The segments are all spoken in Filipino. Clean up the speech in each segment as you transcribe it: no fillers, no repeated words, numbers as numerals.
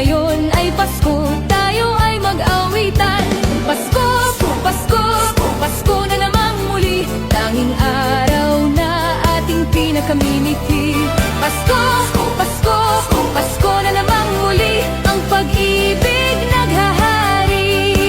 Ngayon ay Pasko, tayo ay mag-awitan. Pasko, Pasko, Pasko na namang muli, tanging araw na ating pinakamimiti. Pasko, Pasko, Pasko na namang muli, ang pag-ibig naghahari.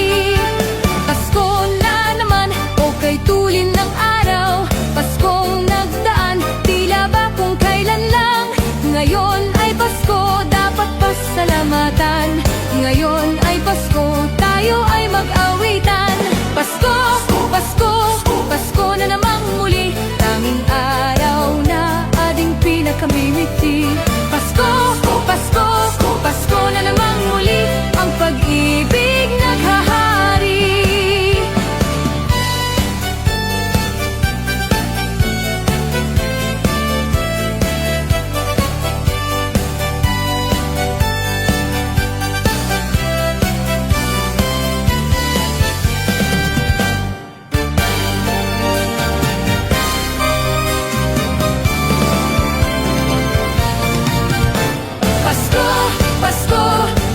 Pasko na naman, o kay tulin ng araw, Paskong nagdaan, tila ba kung kailan lang. Ngayon ay Pasko, dapat pasalamatan. Ngayon ay Pasko, tayo ay mag-awitan. Pasko, Pasko, Pasko na namang muli, tanging araw na ating pinakamimiti. Pasko, Pasko, Pasko na namang muli, ang pag-ibig naghahari.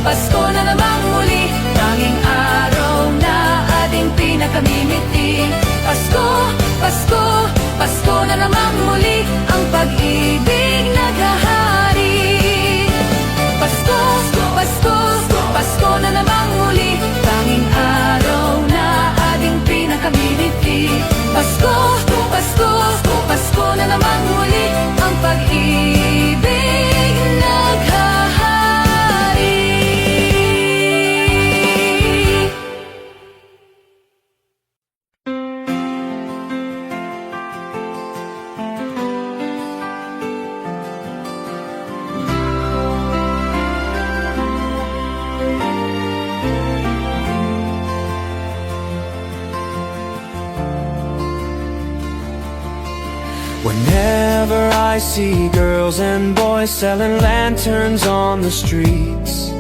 Pasko na namang muli, tanging araw na ating pinakamimiti. Pasko, Pasko, Pasko na namang muli, ang pag-ibig naghahari. Pasko, Pasko, Pasko na namang muli, tanging araw na ating pinakamimiti. Pasko, Pasko, Pasko na namang muli, ang pag-ibig naghahari. Whenever I see girls and boys selling lanterns on the streets,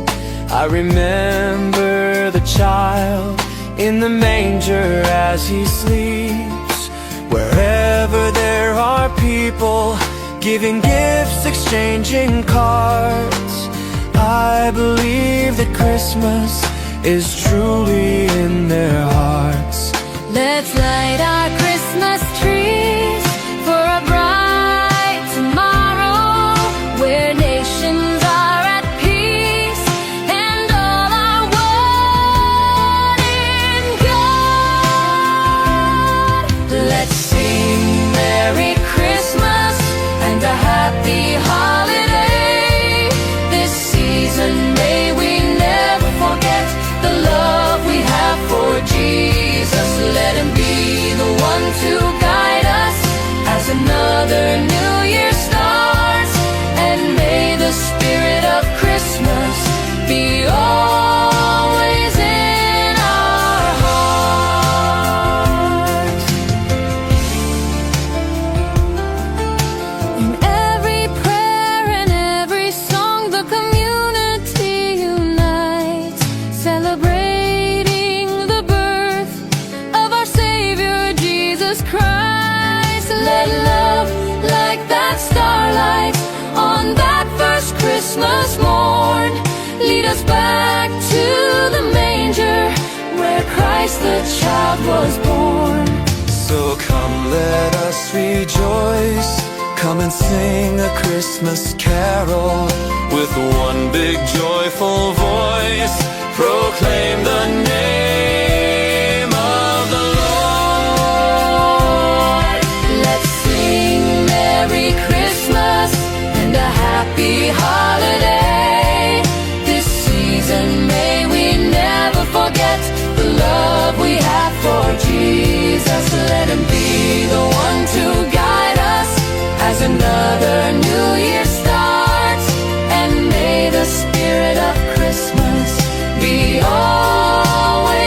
I remember the child in the manger as he sleeps. Wherever there are people giving gifts, exchanging cards, I believe that Christmas is truly in their hearts. Let's light our Christmas trees for a bright tomorrow, where nations are at peace and all are one in God. Let's sing Merry Christmas and a Happy Holiday. This season may we never forget the love we have for Jesus. Let Him be the one to guide us as another new year starts, and may the spirit of Christmas be always in our hearts. In every prayer and every song, the community unites, celebrating the birth of our Savior Jesus Christ. Let love like that starlight on that first Christmas morn lead us back to the manger where Christ the child was born. So come, let us rejoice. Come and sing a Christmas carol with one big joyful voice. Proclaim the name of the Lord. Let's sing Merry Christmas and a Happy Holiday. This season may we never forget the love we have for Jesus. Let Him be the one to guide us as another new year starts, and may the spirit of Christmas be always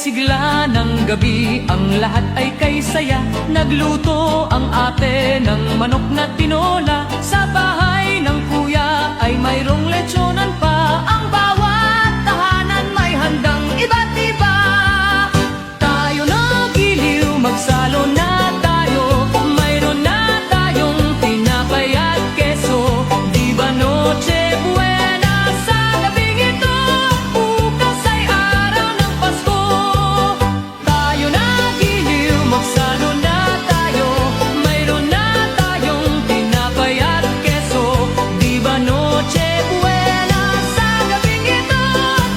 sigla ng gabi, ang lahat ay kay saya. Nagluto ang ate ng manok na tinola. Sa bahay ng kuya ay mayroong lechonan pa. Ang bawat tahanan may handang iba't iba. Tayo na giliw, magsalo na tayo. Mayroon na tayong tinapay at keso. Di ba Noche Buena sa gabing ito? Bukas ay araw ng Pasko. Tayo na giliw, magsalo na tayo. Mayroon na tayong tinapay at keso. Di ba Noche Buena sa gabing ito?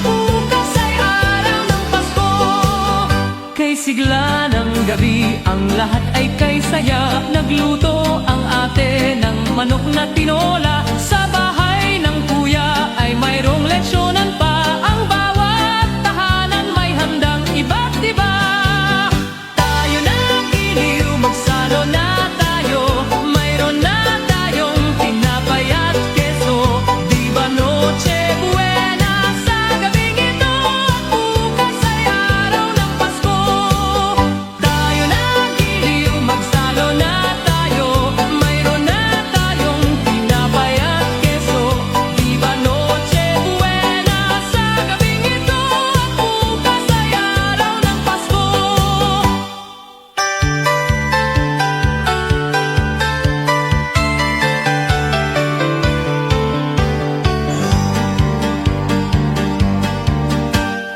Bukas ay araw ng Pasko. Kay sigla ng gabi, ang lahat ay kay saya. Nagluto ang ate ng manok na tinola. Sa bahay ng kuya ay mayroong lechonan pa. Ang bawat tahanan may handang iba't iba. Tayo na giliw, magsalo na tayo. Mayroon na tayong tinapay at keso. Di ba Noche Buena sa gabing ito? Bukas ay araw ng Pasko. Tayo na giliw, magsalo na tayo. Mayroon na tayong tinapay at keso. Di ba Noche Buena sa gabing ito? Bukas ay araw ng Pasko.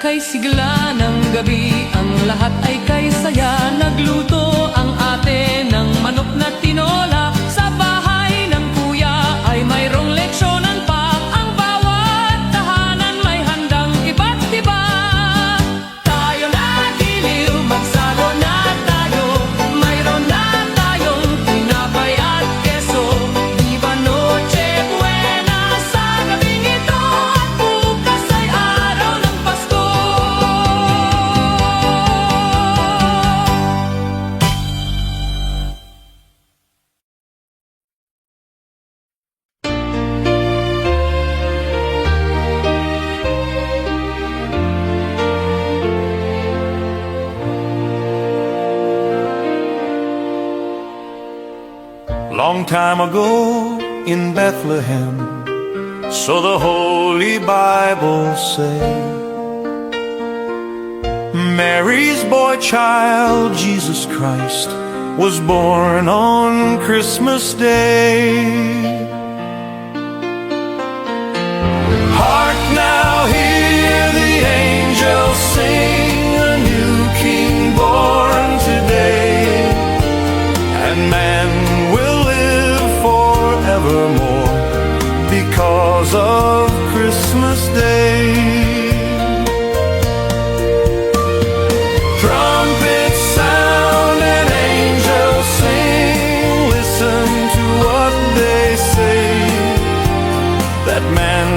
Kay sigla ng gabi, ang lahat ay kay saya. Nagluto ang ate ng manok na tinola. Sa bahay ng kuya ay mayroong lechonan pa. Ang bawat tahanan may handang iba't iba. Tayo na giliw, magsalo na tayo. Mayroon na tayong tinapay at keso. Di ba Noche Buena sa gabing ito? Bukas ay araw ng Pasko. Long time ago in Bethlehem, so the Holy Bible say, Mary's boy child, Jesus Christ, was born on Christmas Day. Hark now, hear the angels sing, a new king born today, and man will live forevermore because of Christmas Day. Trumpets sound and angels sing, listen to what they say, that man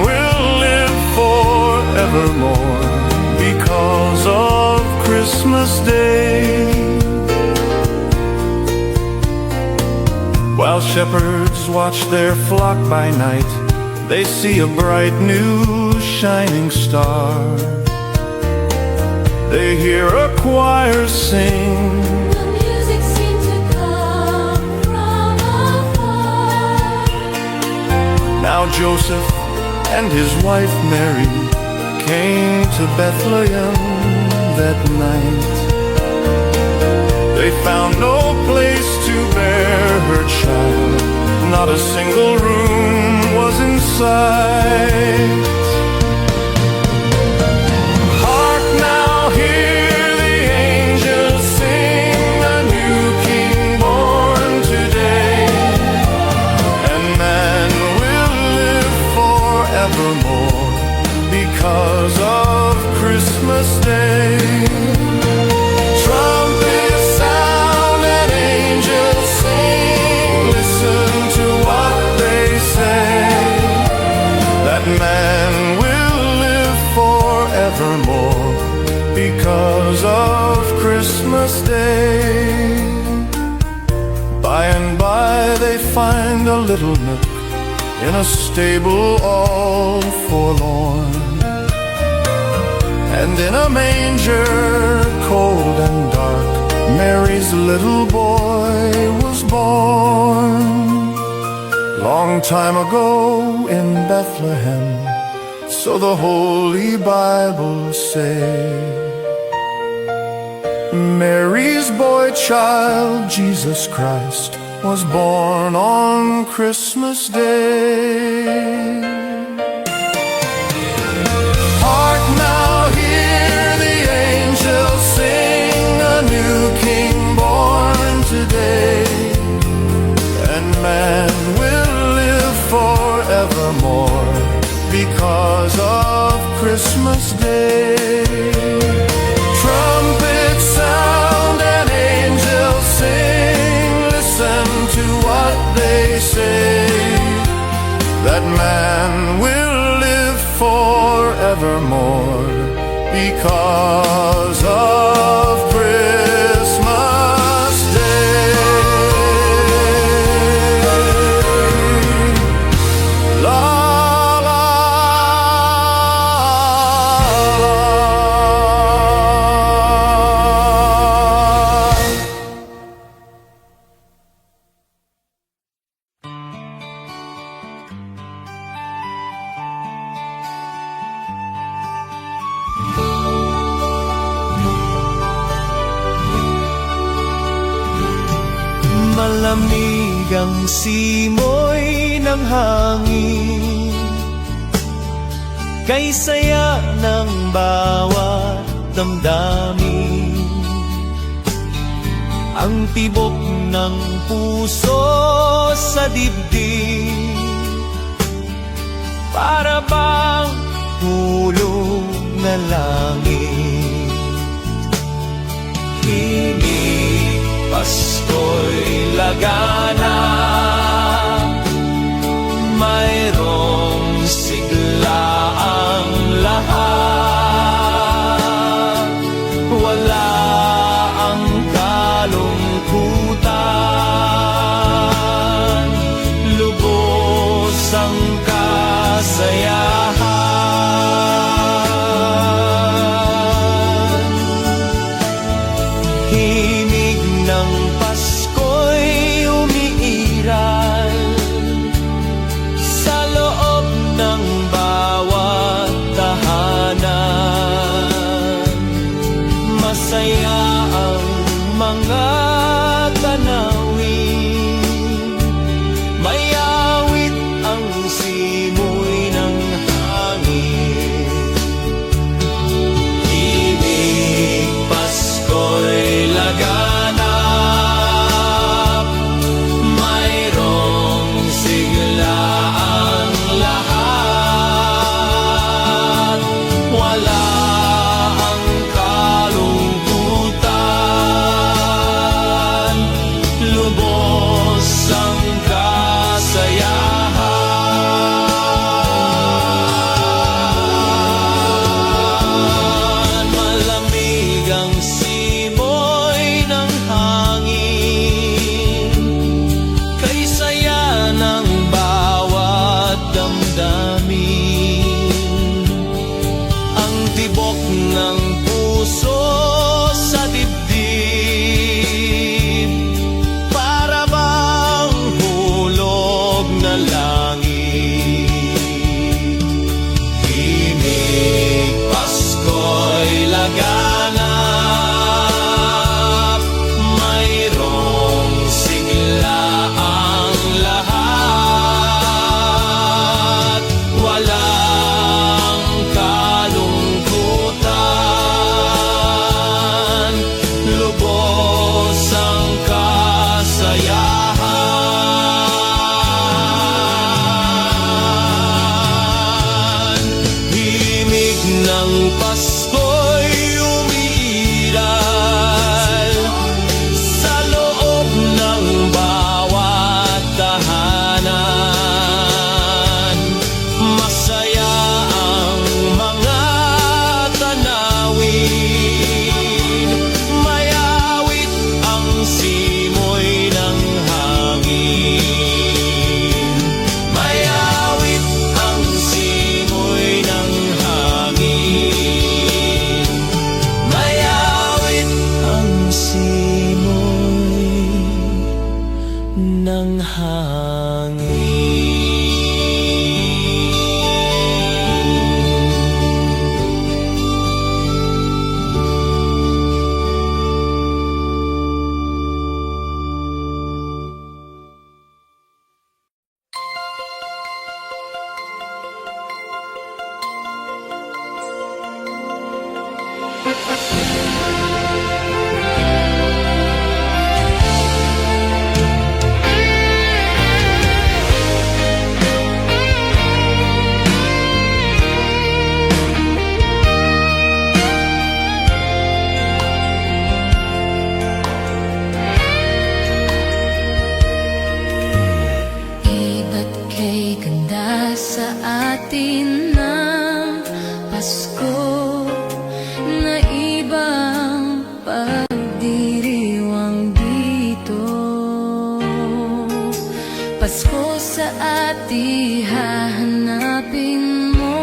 will live forevermore because of Christmas Day. While shepherds watch their flock by night, they see a bright new shining star. They hear a choir sing, The music seemed to come from afar. now Joseph and his wife Mary came to Bethlehem that night. They found no place to bear her child, not a single room was in sight. Hark now, hear the angels sing, a new king born today, and man will live forevermore because of Christmas Day. Trumpets sound and angels sing, listen to what they say, that man will live forevermore because of Christmas Day. By and by they find a little nook in a stable all forlorn, And in a manger cold and dark, Mary's little boy was born. Long time ago in Bethlehem, so the Holy Bible say. Mary's boy child, Jesus Christ, was born on Christmas Day. Hark now, hear the angels sing, a new King born today, and man will live forevermore because of Christmas Day. Trumpets sound and angels sing, listen to what they say, that man will live forevermore because of Christmas Day. La la la. Malamig ang simoy ng hangin, kay saya ng bawat damdamin. Ang tibok ng puso sa dibdib, para bang hulog na langit. Himig, Pasko'y lagana, mayroong sigla ang lahat. Wala ang kalungkutan, lubos ang kasayahan. Himig ng Pasko'y umiiyak, ng hangin. Iba't kay ganda sa atin ng Pasko, na ibang pagdiriwang dito. Pasko sa ati hahanapin mo,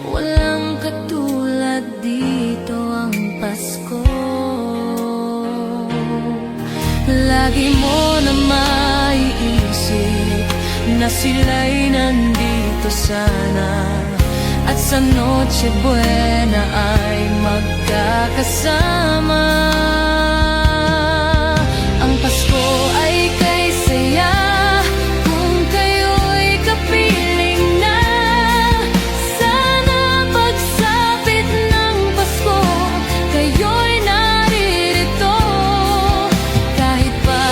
walang katulad dito ang Pasko. Lagi mo na maiisip na sila'y nandito sana, at sa Noche Buena ay magkakasama. Ang Pasko ay kay saya kung kayo'y kapiling na. Sana pagsapit ng Pasko, kayo'y naririto. Kahit pa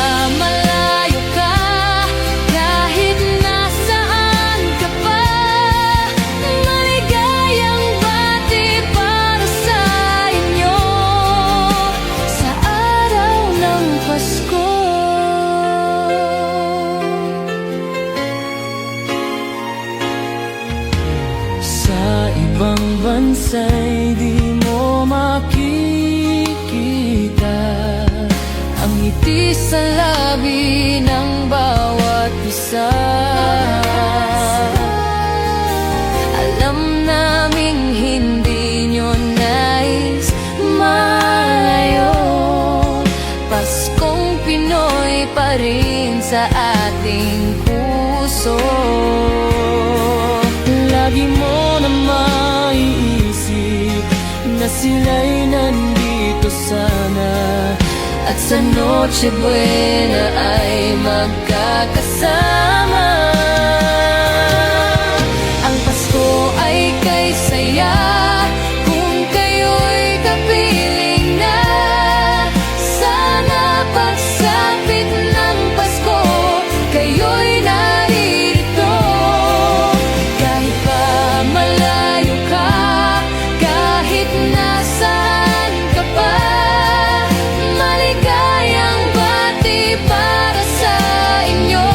malayo ka, kahit nasaan ka pa, maligayang bati para sa inyo sa araw ng Pasko. Sa ibang bansa'y di mo makikita Ang ngiti sa labi ng bawat isa. Alam naming hindi nyo nais malayo, Paskong Pinoy pa rin sa ating puso. Lagi mo na maiisip na sila'y nandito sana, At sa Noche Buena ay magkakasama. Ang Pasko ay kay saya kung kayo'y kapiling na. Sana pagsapit ng Pasko, kayo'y naririto. Kahit pa malayo ka, kahit nasaan ka pa, maligayang bati para sa inyo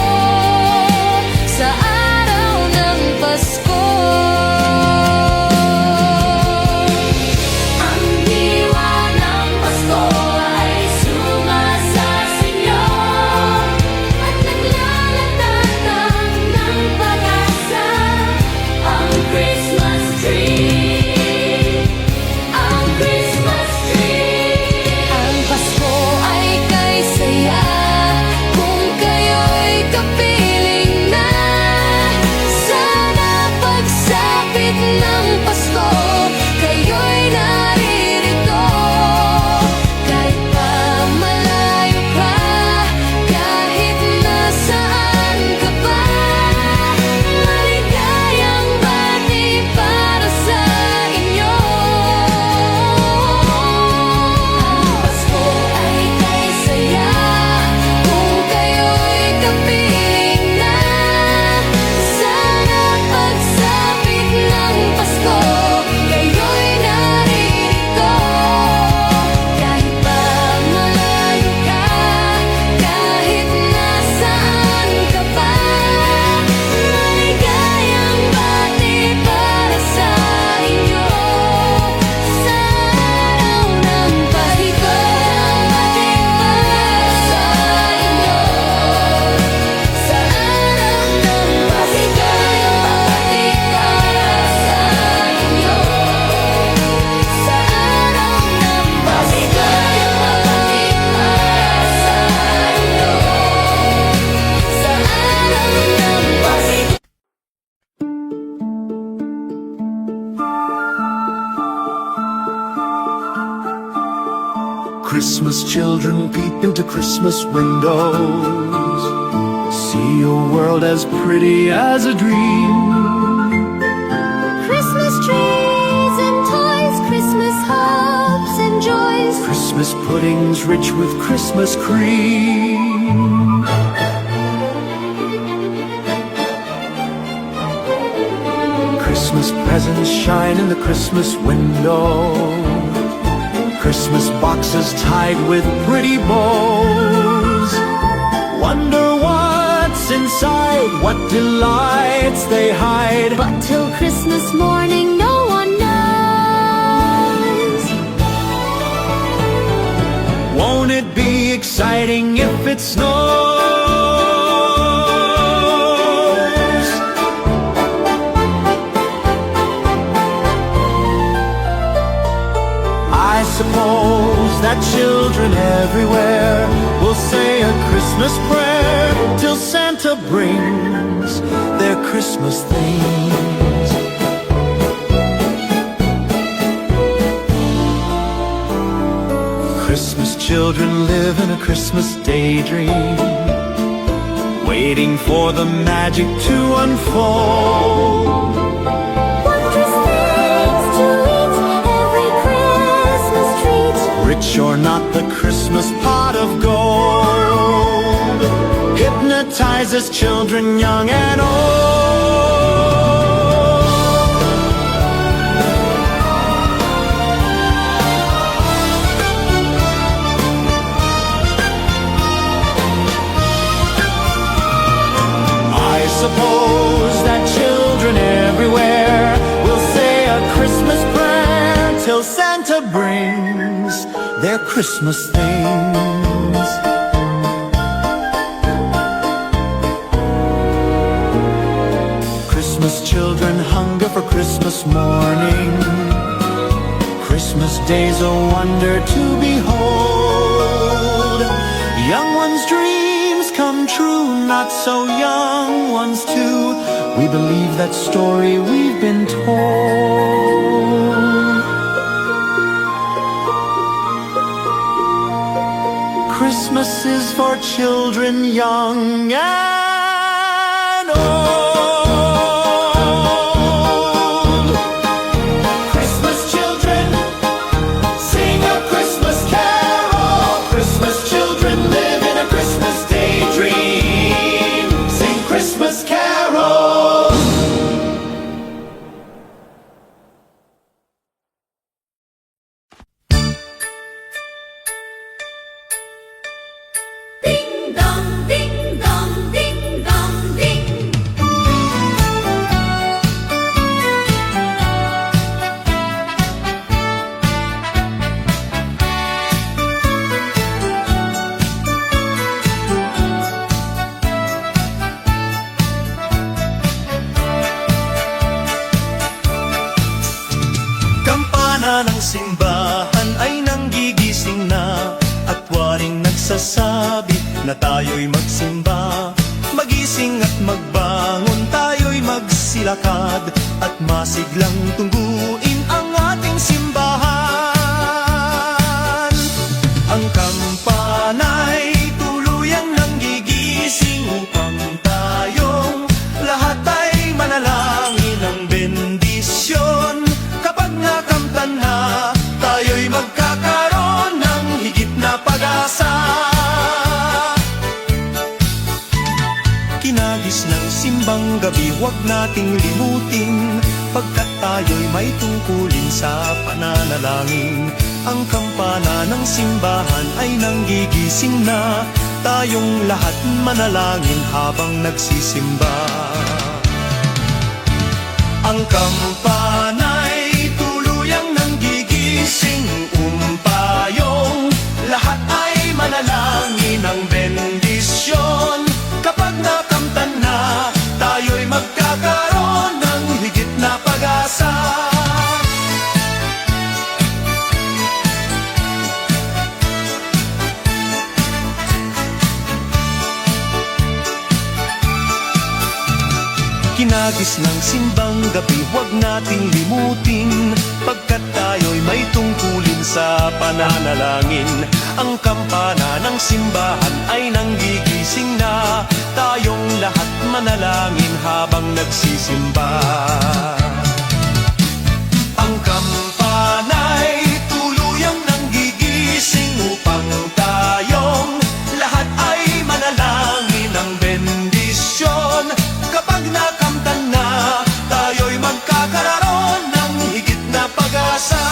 Christmas children peep into Christmas windows, see a world as pretty as a dream. Christmas trees and toys, Christmas hopes and joys. Christmas puddings rich with Christmas cream. Christmas presents shine in the Christmas window, Christmas boxes tied with pretty bows. Wonder what's inside, what delights they hide. But till Christmas morning, no one knows. Won't it be exciting if it snows? I suppose that children everywhere will say a Christmas prayer till Santa brings their Christmas things. Christmas children live in a Christmas daydream, waiting for the magic to unfold. Wondrous things to eat, every Christmas treat. Rich or not, the Christmas pot of gold hypnotizes children young and old. I suppose that children everywhere will say a Christmas prayer till Santa brings their Christmas things. Christmas children hunger for Christmas morning. Christmas day's a wonder to behold. Young ones' dreams come true, not so young ones too. We believe that story we've been told. Christmas is for children young and old. Christmas children, sing a Christmas carol. Christmas children live in a Christmas daydream. Sing Christmas carols. Ding dong, ding dong, ding dong, ding. Kampana ng simbahan ay nanggigising na, at waring nagsasabi na tayo'y magsimba. Magising at magbangon, tayo'y magsilakad, at masiglang tungguin ang ating simbahan. Ang kampana'y tuluyang nanggigising upang tayong lahat ay manalangin ng bendisyon. Kapag nakamtan na, tayo'y magkakaroon ng higit na pag-asa. Kinagis ng simbang gabi, huwag nating limutin, pagkat tayo'y may tungkulin sa pananalangin. Ang kampana ng simbahan ay nanggigising na, tayong lahat manalangin habang nagsisimba. Ang kampana'y tuluyang nanggigising, umpayong lahat ay manalangin ng bendisyon. Kapag nakamtan na, tayo'y magkakaroon ng higit na pag-asa. Kinagis ng simbang gabi, huwag nating limutin, pagkat tayo'y may tungkulin sa pananalangin. Ang kampana ng simbahan ay nanggigising na, tayong lahat manalangin habang nagsisimba. Ang kampana'y tuluyang nanggigising upang tayong lahat ay manalangin ng bendisyon. Kapag nakamtan na, tayo'y magkakaroon ng higit na pag-asa.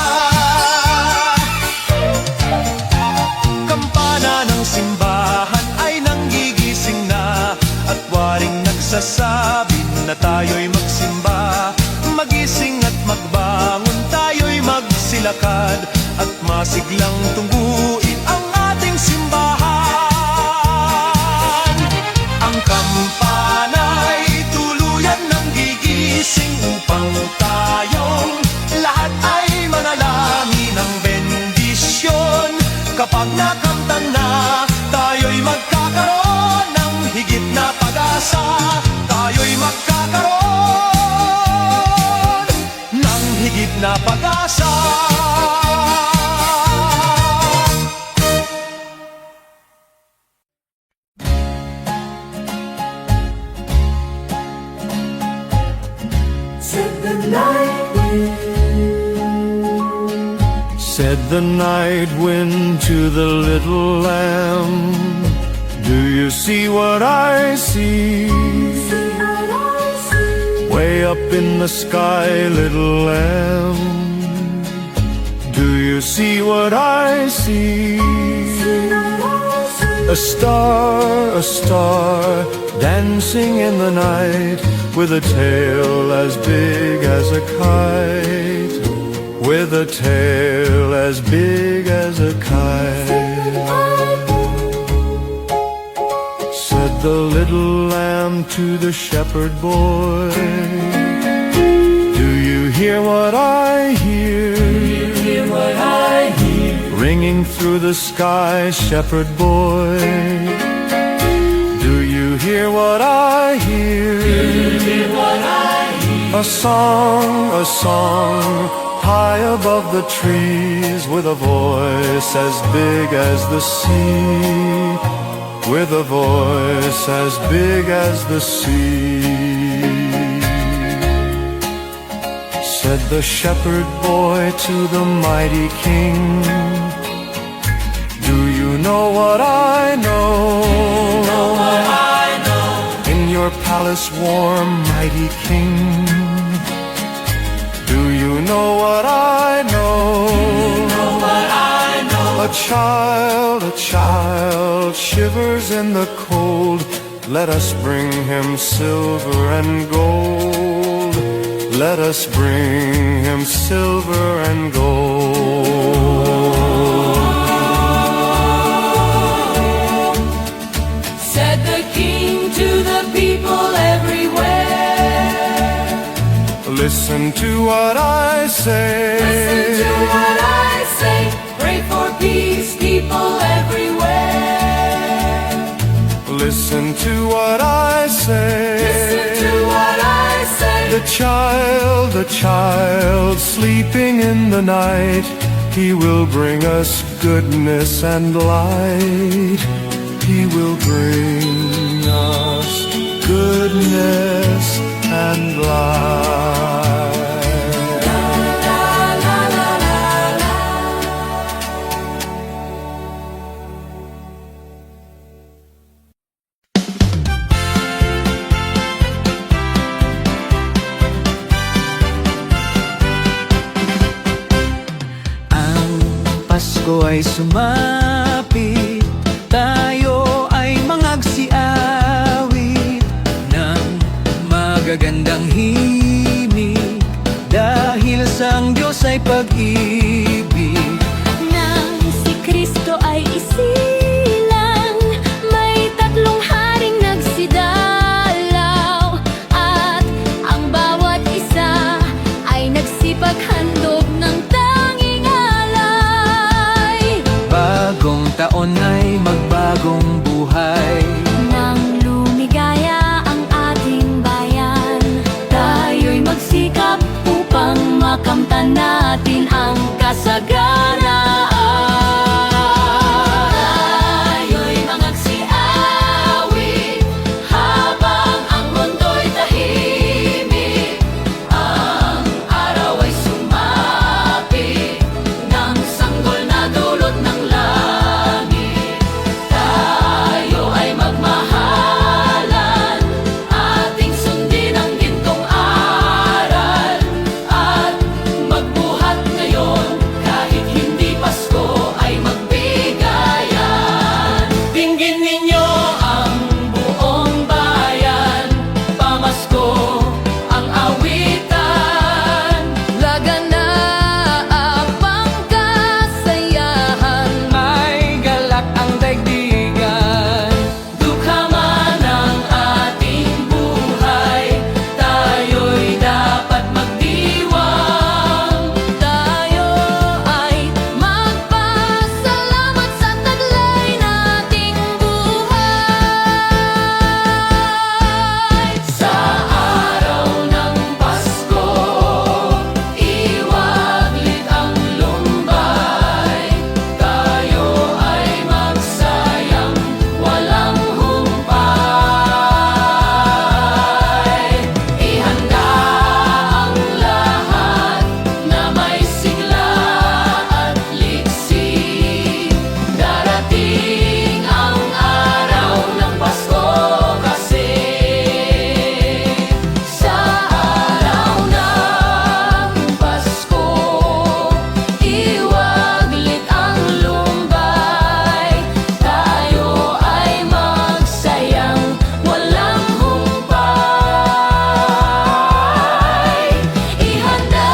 Kampana ng simbahan ay nanggigising na, at waring nagsasabi na tayo'y magsimba. Magising at magbangon, tayo'y magsilakad at masiglang tungguin ang ating simbahan. Ang kampana'y tuluyan ng gigising upang tayong lahat ay manalangin ng bendisyon. Kapag nakamtan na, tayo'y magkakaroon ng higit na pag-asa. Tayo'y magkakaroon ng higit na pag-asa. Said the night wind to the little lamb, do you see what I see? Way up in the sky, little lamb, do you see what I see? A star, dancing in the night, with a tail as big as a kite, with a tail as big as a kite. Said the little lamb to the shepherd boy, do you hear what I hear? Ringing through the sky, shepherd boy, do you hear what I hear? A song, high above the trees, with a voice as big as the sea, with a voice as big as the sea. Said the shepherd boy to the mighty king, do you know what I know? In your palace warm, mighty king, do you know what I know? A child shivers in the cold. Let us bring him silver and gold. Let us bring him silver and gold. Said the king to the people everywhere, listen to what I say. listen to what I say. Pray for peace, people everywhere. Listen to what I say. Listen to what I say. The child sleeping in the night, he will bring us goodness and light. He will bring us goodness and light. Pasko ay sumapit, tayo ay mangagsiawit ng magagandang himig, dahil sa ang Diyos ay pag-ibig. Nang si Kristo ay isilang, may tatlong haring nagsidalaw, at ang bawat isa ay nagsipaghandog ng tanging alay. Bagong taon ay magbagong buhay, Nang lumigaya ang ating bayan, tayo'y magsikap upang makamtan na natin ang kasaganaan. Tayo'y mangagsiawit habang ang mundo'y tahimik. Ang araw ay sumapit ng sanggol na dulot ng langit. Tayo ay magmahalan, ating sundin ang gintong aral, at magbuhat ngayon kahit hindi Pasko ay magbigayan. Dinggin ninyo ang buong bayan, pamasko ang awitan. Laganapang kasayahan, May galak ang daigdigan. Dukha man ang ating buhay, tayo'y dapat magdiwang. tayo ay magpasalamat sa taglay nating buhay. Sa araw ng Pasko, iwaglit ang lumbay. Tayo ay magsayang walang humpay. Ihanda ang lahat na may sigla at liksi. Darating ang araw ng Pasko kasi. Sa araw ng Pasko, iwaglit ang lumbay. Tayo ay magsayang walang humpay. Ihanda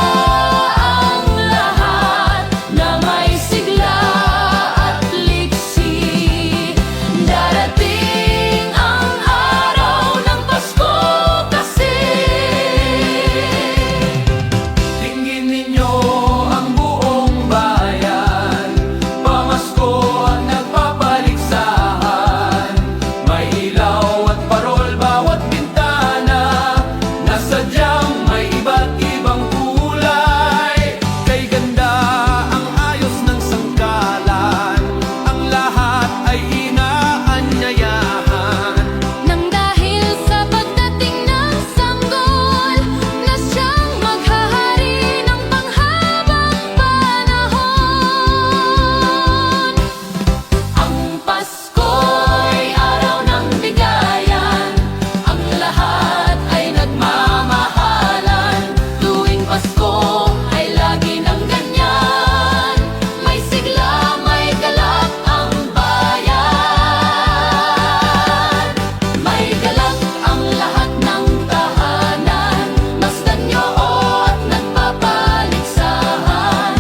ang lahat na may sigla at liksi. Darating ang araw ng Pasko kasi. Tingin ninyo ang buong bayan, pamasko at nagpapaligsahan. May ilaw at parol bawat bintana, na sadyang may iba't ibang kulay. Kay ganda ang ayos ng sangkalan, ang lahat ay inaanyayahan. Nang dahil sa pagdating ng sanggol na siyang maghahari ng panghabang panahon. Ang Pasko'y araw ng bigayan, ang lahat ay nagmamahalan. Tuwing Pasko ay lagi ng ganyan, may sigla, may galak ang bayan. May galak ang lahat ng tahanan, masdan nyo at nagpapaligsahan.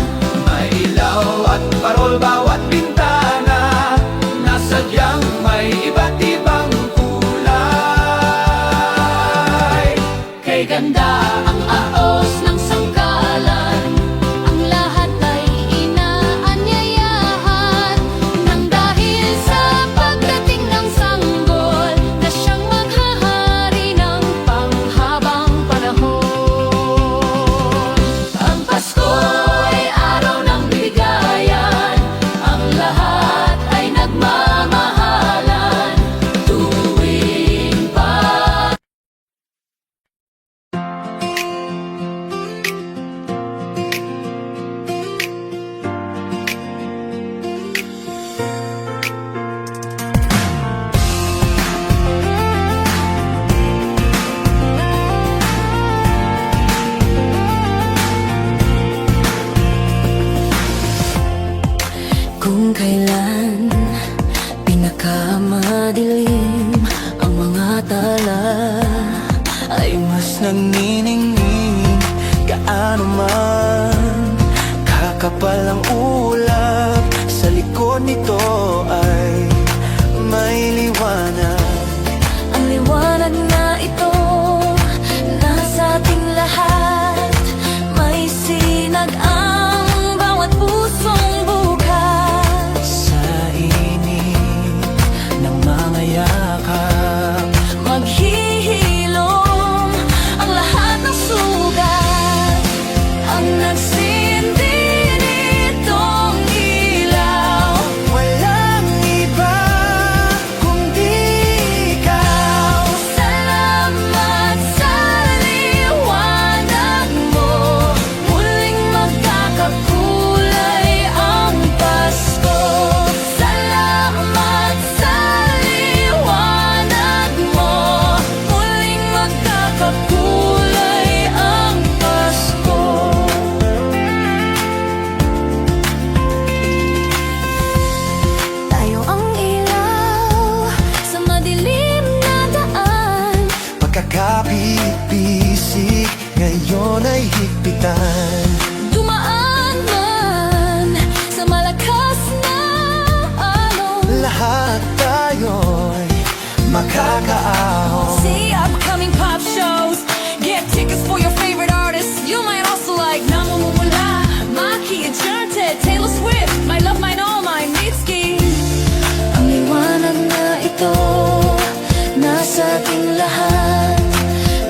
May ilaw at parol bawat bintana, na sadyang may iba't ibang kulay. Kay ganda ang aos ng sangkalan, Ang lahat ay inaanyayahan. Nang dahil sa pagdating ng sanggol na siyang maghahari ng panghabang panahon. ang Pasko'y araw ng bigayan, ang lahat ay nagmamahalan. Tuwing Kung kailan pinakamadilim ang mga tala, Ay mas nagniningning gaano man kakapal ang ulap. Sa likod nito ay may liwanag. ang liwanag na ito nasa ating lahat. May sinag ang bawat pusong bukas. Sa init ng mga yakap, Maghihilom ang lahat ng sugat. Ang nagsinta bisig, ngayon ay higpitan. Dumaan man sa malakas na alon, Lahat tayo'y makakaahon. see upcoming pop shows, get tickets for your favorite artists. You might also like Namumula, Maki, Enchanted, Taylor Swift, My Love, Mine All, Mine, Mitski. Ang liwanag na ito, nasa ating lahat.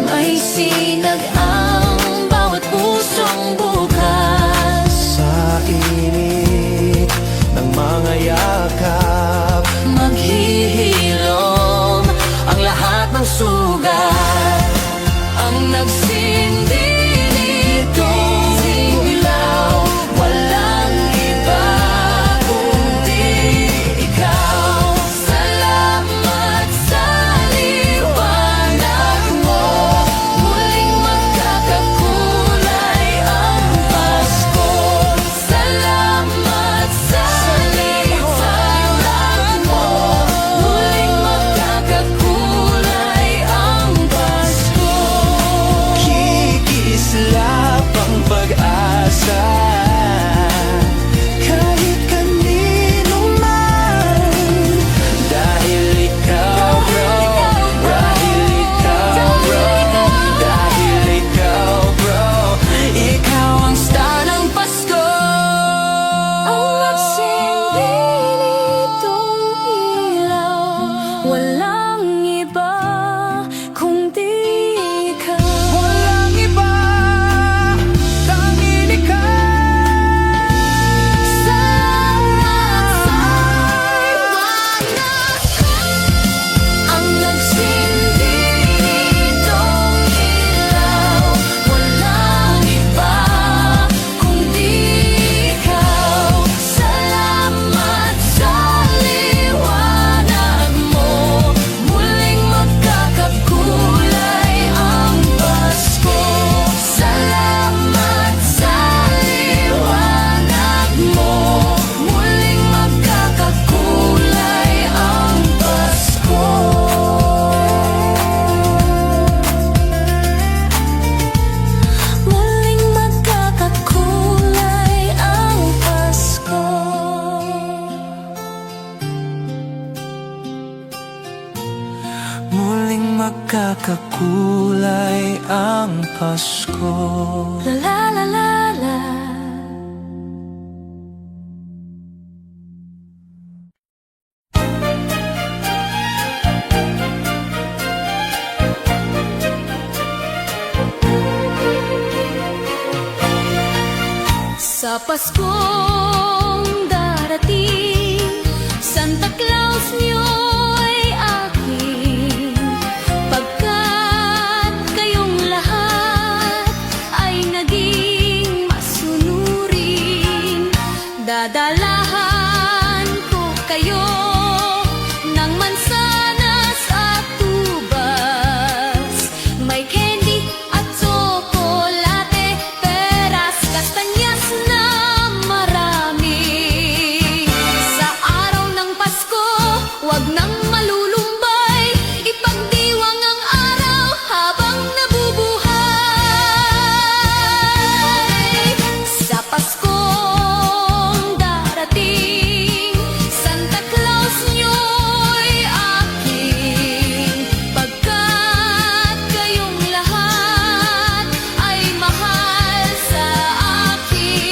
May sinag ang bawat pusong bukas. Sa init ng mga yakap, Maghihilom ang lahat ng sugat. Ang nagsindi nitong ilaw, walang iba kundi ikaw. Salamat sa liwanag mo, muling magkakakulay ang Pasko. Salamat sa liwanag mo, muling magkakakulay ang Pasko. kikislap ang pag-asa. Kahit kanino man, dahil ikaw bro, dahil ikaw bro, dahil ikaw bro, Ikaw ang star ng Pasko. Ang nagsindi nitong ilaw, walang iba kundi ikaw. walang iba, tanging ikaw. Salamat sa liwanag. Ang nagsindi nitong ilaw, walang iba kundi ikaw. Salamat sa liwanag mo, muling magkakakulay ang Pasko. Salamat sa liwanag mo, muling magkakakulay ang Pasko. Muling magkakakulay ang Pasko. Muling magkakakulay ang Pasko. La la la la la. Sa Paskong darating, Santa Claus niyo'y aking. Pagkat kayong lahat ay naging masunurin, dadalahan ko kayo ng mansanas at tubas. May candy at tsokolate, peras, kastanyas na marami. Sa araw ng Pasko, wag nang malulumbay, ipagdiwang ang araw habang nabubuhay. Sa Paskong darating, Santa Claus niyo'y aking. Pagkat kayong lahat ay mahal sa akin.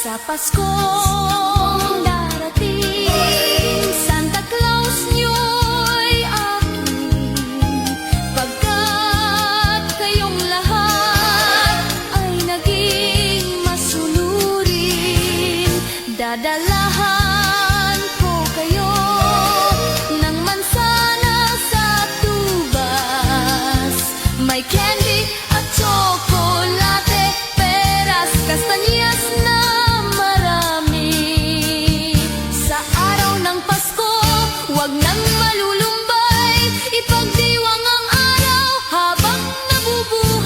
Sa Paskong darating, Santa Claus niyo'y aking. Pagkat kayong lahat ay naging masunurin, dadalahan ko kayo ng mansanas at tubas. May candy at tsokolate, peras, kastanyas na marami. Sa araw ng Pasko, wag nang malulumbay, ipagdiwang ang araw habang nabubuhay.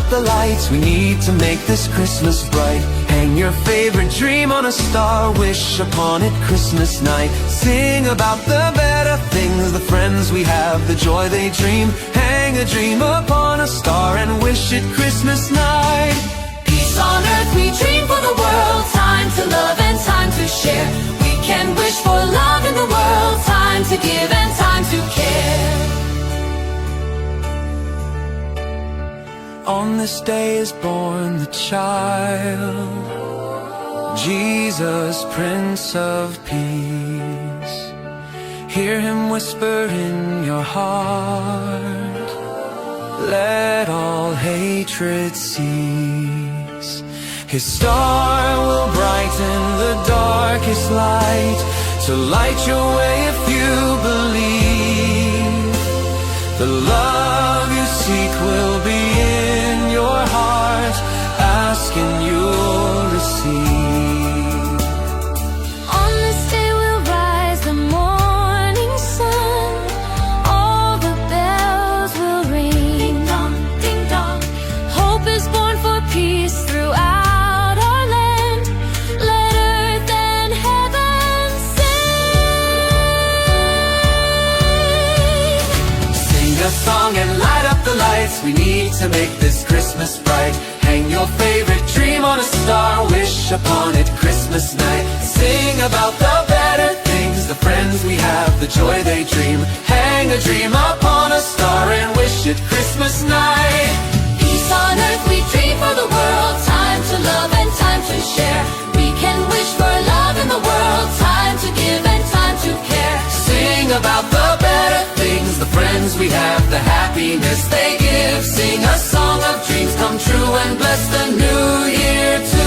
up the lights, we need to make this Christmas bright. Hang your favorite dream on a star, wish upon it Christmas night. Sing about the better things, the friends we have, the joy they dream. Hang a dream upon a star and wish it Christmas night. Peace on earth we dream for the world, time to love and time to share. We can wish for love in the world, time to give and time to care. On this day is born the child, Jesus, Prince of Peace. Hear him whisper in your heart, let all hatred cease. His star will brighten the darkest light, to light your way if you believe. The love you seek will be in your heart, ask and you'll receive. On this day will rise the morning sun, all the bells will ring. Ding dong, ding dong. Hope is born for peace throughout our land. Let earth and heaven sing. Sing a song and light up the lights, we need to make this Christmas bright. Hang your favorite dream on a star, wish upon it Christmas night. Sing about the better things, the friends we have, the joy they dream. Hang a dream upon a star and wish it Christmas night. Peace on earth we dream for the world, time to love and time to share. We can wish for love in the world, time to give and time to care. Sing about the better things, the friends we have, the happiness they give. Sing a song of dreams come true and bless the new year too.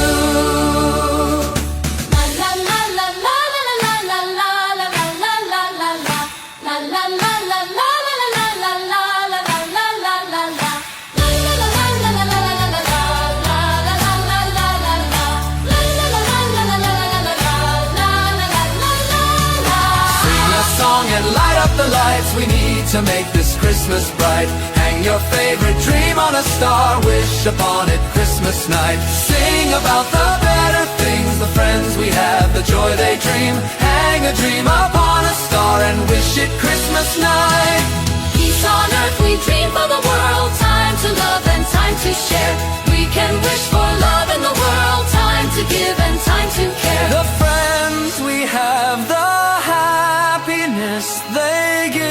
La la la la la la la la la la la la la la la la la la la the lights, we need to make this Christmas bright. Hang your favorite dream on a star, wish upon it Christmas night. Sing about the better things, the friends we have, the joy they dream. Hang a dream upon a star and wish it Christmas night. Peace on earth we dream for the world, time to love and time to share. We can wish for love in the world, time to give and time to care. The friends we have, the happiness they give.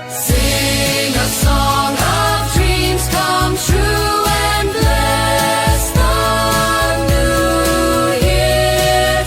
Sing a song of dreams come true and bless the new year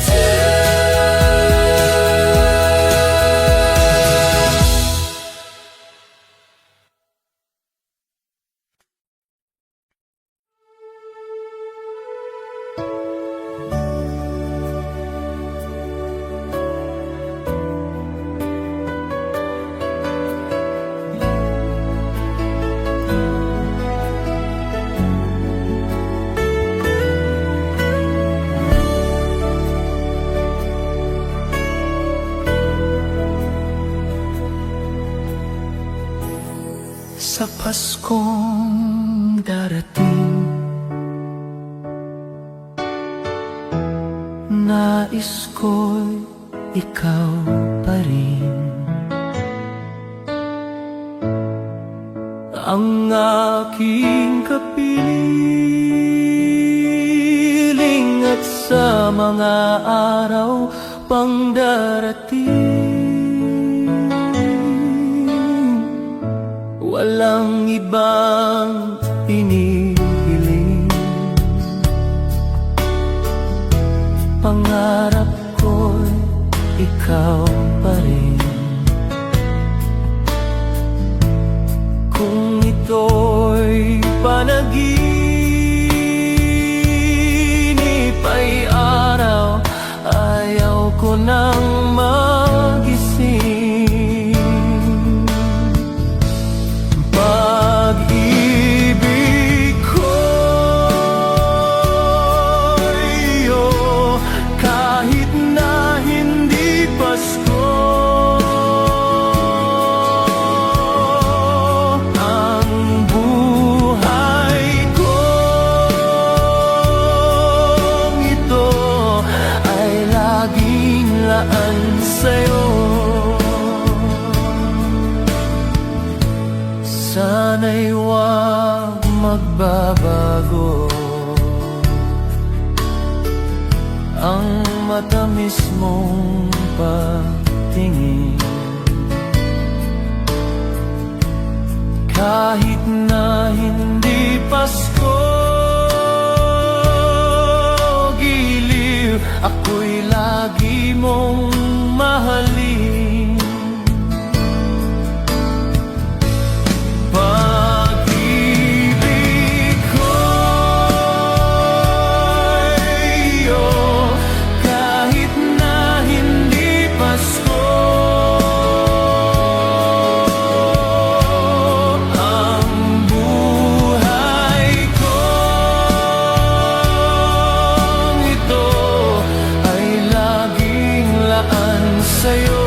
Sa Paskong darating, nais ko'y ikaw pa rin ang aking kapiling, at sa mga araw pang darating walang ibang inihiling. Pangarap ko'y ikaw pa rin. Kung ito'y panaginip ay araw, ayaw ko nang magising. Pag-ibig ko'y iyo, kahit na hindi Pasko. sa'yo. Sana'y huwag magbabago ang matamis mong pagtingin. Kahit na hindi Pasko, giliw, ako'y lagi mong mahalin. Pag-ibig ko'y iyo, kahit na hindi Pasko. Ang buhay kong ito ay laging laan sa'yo.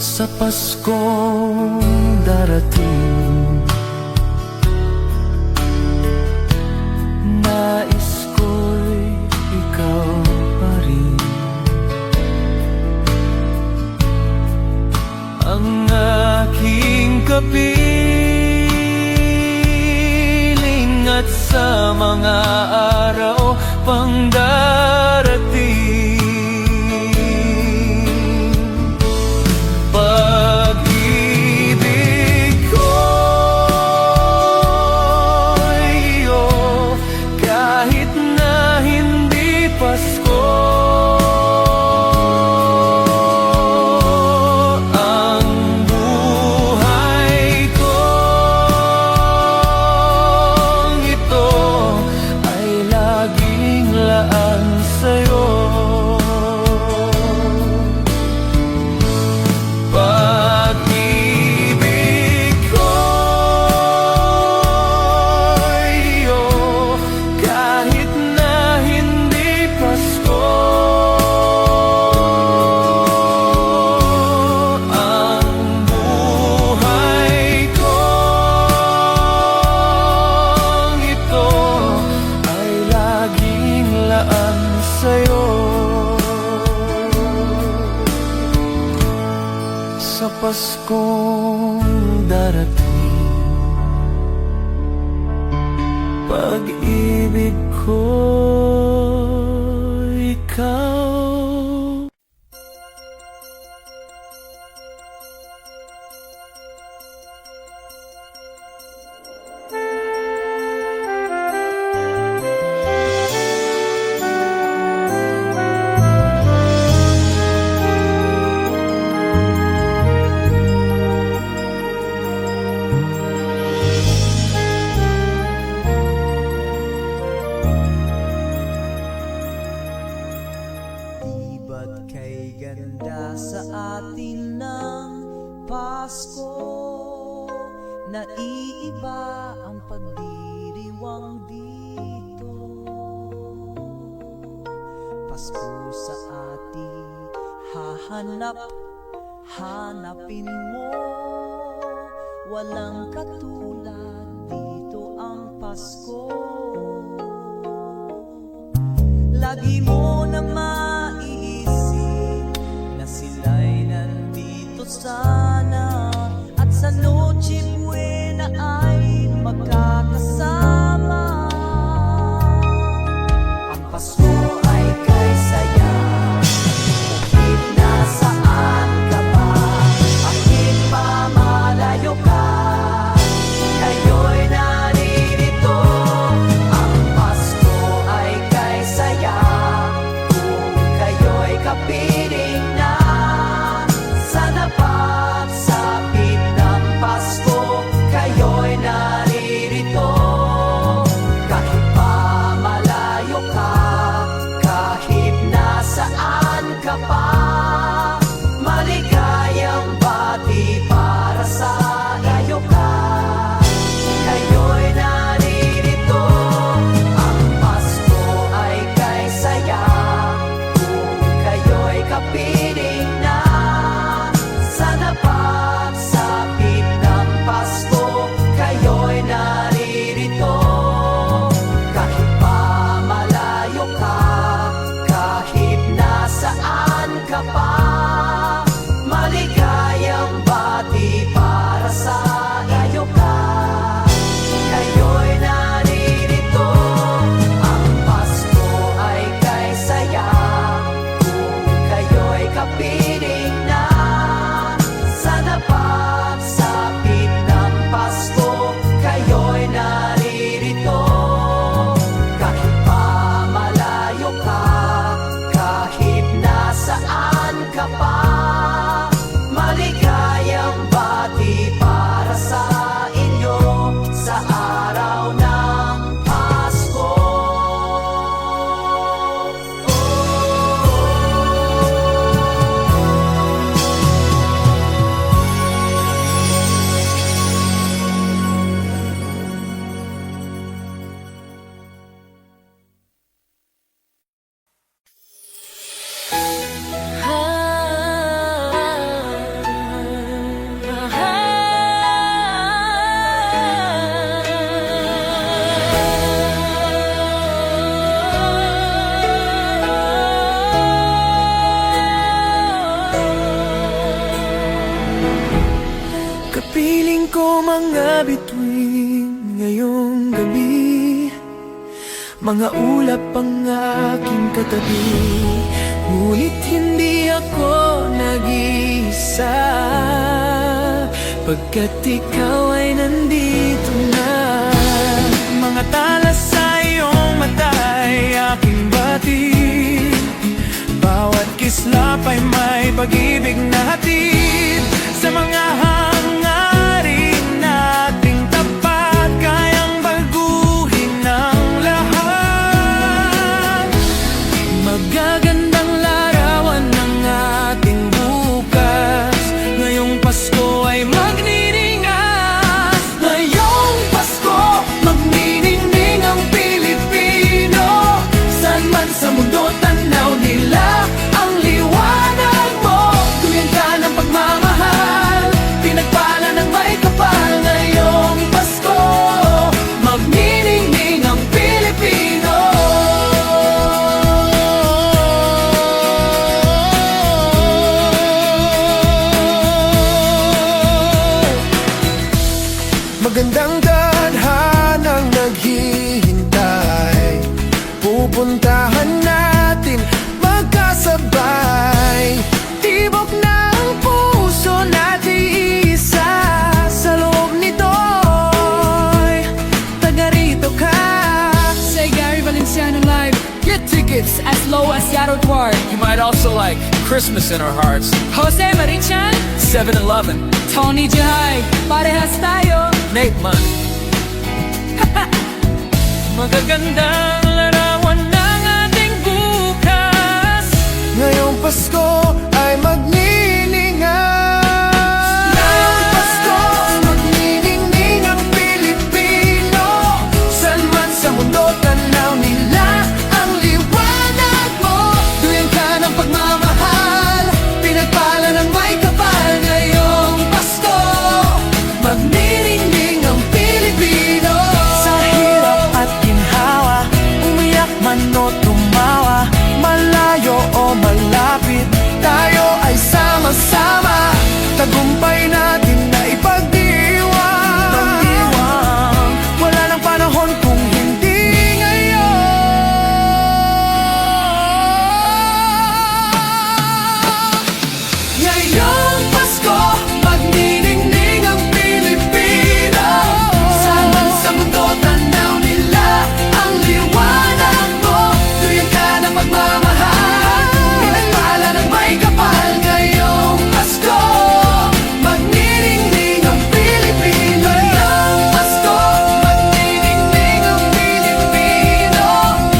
Sa Paskong darating, nais ko'y ikaw pa rin. Ang aking kapiling at sa mga araw pang darating. Pag-ibig ko'y iyo, kahit na hindi Pasko. Ang buhay kong ito ay laging laan sa'yo. Pag-ibig ko'y iyo, kahit na hindi Pasko. Ang buhay kong ito ay laging laan sa'yo. Sa Paskong darating, pag-ibig ko ikaw. Di ba't kay ganda sa atin ng Pasko? Naiiba ang pagdiriwang dito. Pasko sa atin hanapin mo. Walang katulad dito ang Pasko. Lagi mo na maiisip na sila'y nandito sana, at sa Noche Buena ay magkakasama. Ang Pasko ay kay saya, kahit nasaan ka ba, kahit mamalayo ka, kaya bituin ngayong gabi, mga ulap ang aking katabi, ngunit hindi ako nag-iisa, pagkat ikaw ay nandito na. Mga tala sa iyong mata'y aking batid, bawat kislap ay may pag-ibig na hatid. Sa mga hangarin nating tapat, kayang baguhin ang lahat. Magagandang larawan ng ating bukas, ngayong Pasko ay magniningas. Ngayong Pasko, magniningning ang Pilipino. Saan man sa mundo tanaw nila ang liwanag mo. Tuyan ka ng pagmamahal, pinagpala ng may kapal. Ngayong Pasko, magniningning ang Pilipino. Magandang tadhanang naghihintay, pupuntahan natin magkasabay. Tibok na ang puso natin isa, sa loob nito'y taga rito ka. Say Gary Valenciano live. Get tickets as low as Yarrow Dwar. You might also like Christmas in Our Hearts, Jose Marichan, 7-Eleven, Tony Jai, parehas tayo. Nate Munn. Magagandang larawan ng ating bukas, ngayong Pasko ay magniningas. Ngayong Pasko, magniningning ang Pilipino. Saan man sa mundo tanaw nila ang liwanag mo. Tuyan ka ng pagmamahal, pinagpala ng may kapal. Ngayong Pasko, magniningning ang Pilipino. Sa hirap at ginhawa, umiyak man o tumawa, malayo o malapit, tayo ay sama-sama. Tagumpay natin na ipagdiwang, wala nang panahon kung hindi ngayon. Ngayong Pasko, magniningning ang Pilipino. Saan man sa mundo tanaw nila ang liwanag mo. Tuyan ka ng pagmamahal, pinagpala ng may kapal. Ngayong Pasko, magniningning ang Pilipino. Ngayong Pasko, magniningning ang Pilipino.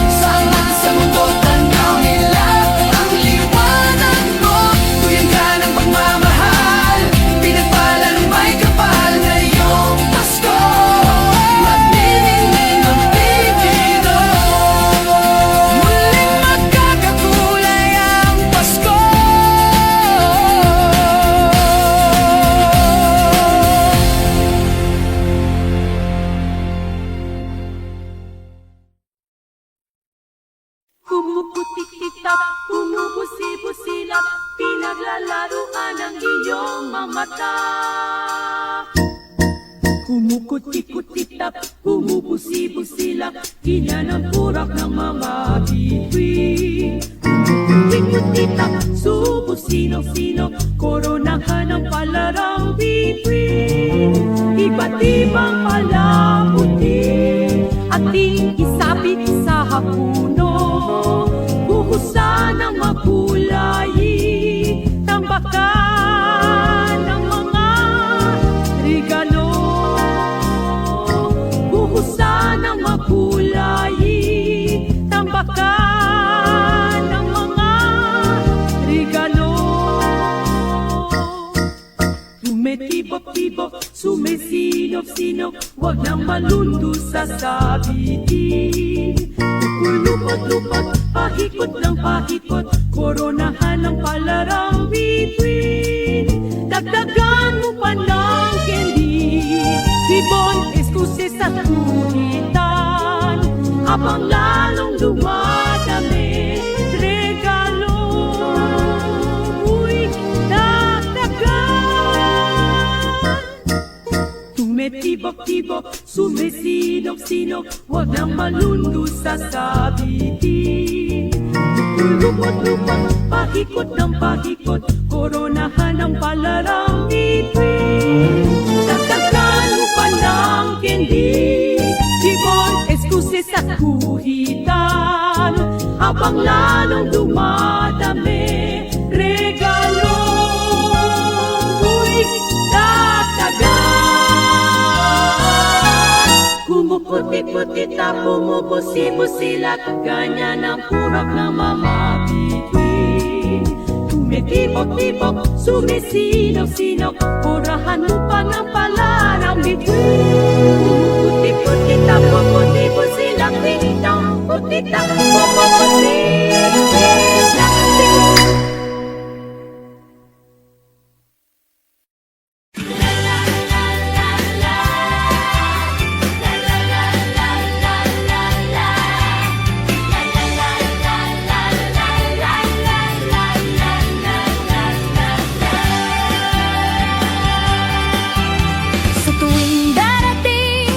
Saan man sa mundo tanaw nila ang liwanag mo. Tuyan ka ng pagmamahal, pinagpala ng may kapal. Ngayong Pasko, magniningning ang Pilipino. Muling magkakakulay ang Pasko. Kumukutik-tik-tak, bumubusi-busilap, pinaglalaruan ang iyong mga mata. Kumukutik-kutik-tak, bumubusi-busilap, kinanampurak ng mga bituin. Kumukutik-kutik-tak, subo-sino-sino, koronahan ang palarang bituin. Iba't ibang palamuti, ating isapit sa hapuno. Buhusan ng magulay, tambakan ng mga regalo. Buhusan ng magulay, tambakan ng mga regalo. Tumetibok-tibok, sumesinop-sinop, wag nang malundo sa sabitin. Lupot-lupot, pahikot ng pahikot, koronahan ng palarang bituin. Dagdagan mo pa ng candy, ribon, eskusis at kuhitan, abang lalong dumadami regalo. Uy, dagdagan. Tumeti tumitibok-tibok, sumisinok-sinok, huwag nang malundo sa sabitin. Lupot-lupot, pahikot ng pahikot, koronahan ang palaramitin. Dagdagan mo pa ng kendi, Jibon, excuses at kuhitan, habang lalong dumadami, regalo mo'y datagan. Kumuputi-puti ta, bumubusi-busilat, ganyan ang purap na mamabigin. Tumitibok-tibok, sumisinok-sinok, purahan mo pa ng palarang bituin. Puti-puti ta, bumuti-busilat, wintong puti ta, bumubusi-busilat. Sa tuwing darating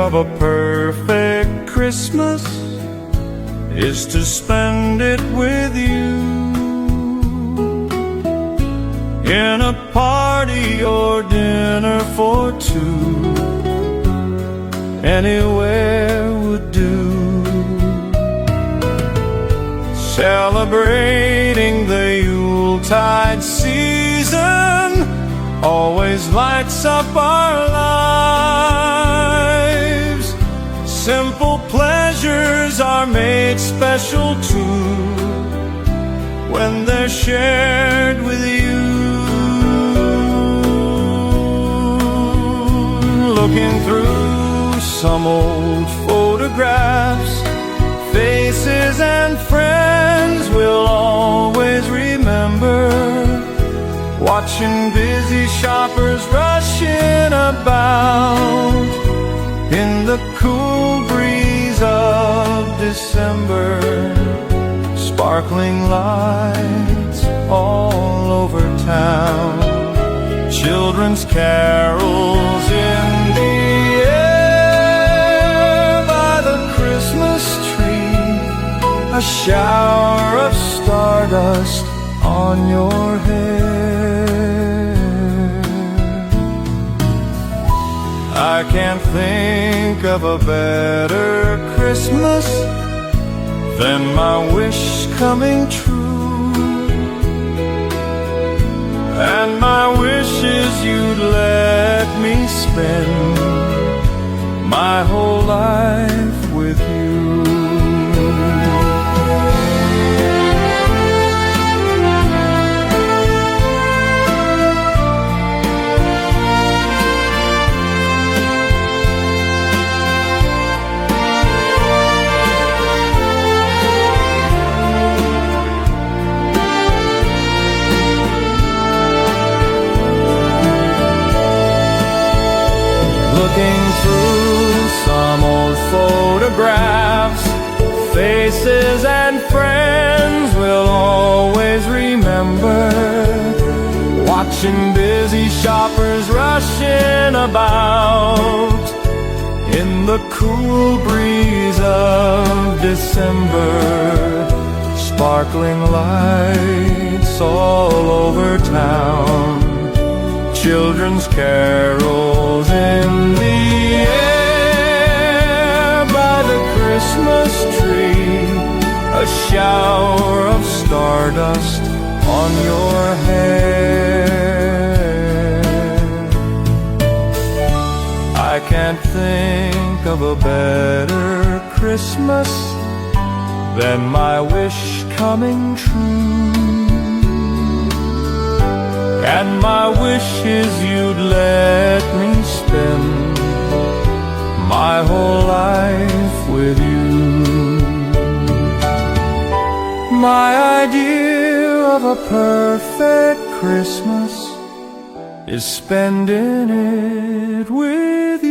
of a perfect Christmas is to spend it with you, in a party or dinner for two. Anywhere would do. Celebrating the Yuletide season always lights up our lives. Simple pleasures are made special too when they're shared with you. Looking through some old photographs, faces and friends we'll always remember. Watching busy shoppers rushing about in the cool breeze of December. Sparkling lights all over town, children's carols in the air by the Christmas tree, a shower of stardust on your hair. I can't think of a better Christmas than my wish coming true. And my wish is you'd let me spend my whole life with you. Looking through some old photographs, faces and friends we'll always remember. Watching busy shoppers rushing about in the cool breeze of December. Sparkling lights all over town, children's carols in the air by the Christmas tree, a shower of stardust on your hair. I can't think of a better Christmas than my wish coming true. And my wish is you'd let me spend my whole life with you. My idea of a perfect Christmas is spending it with you.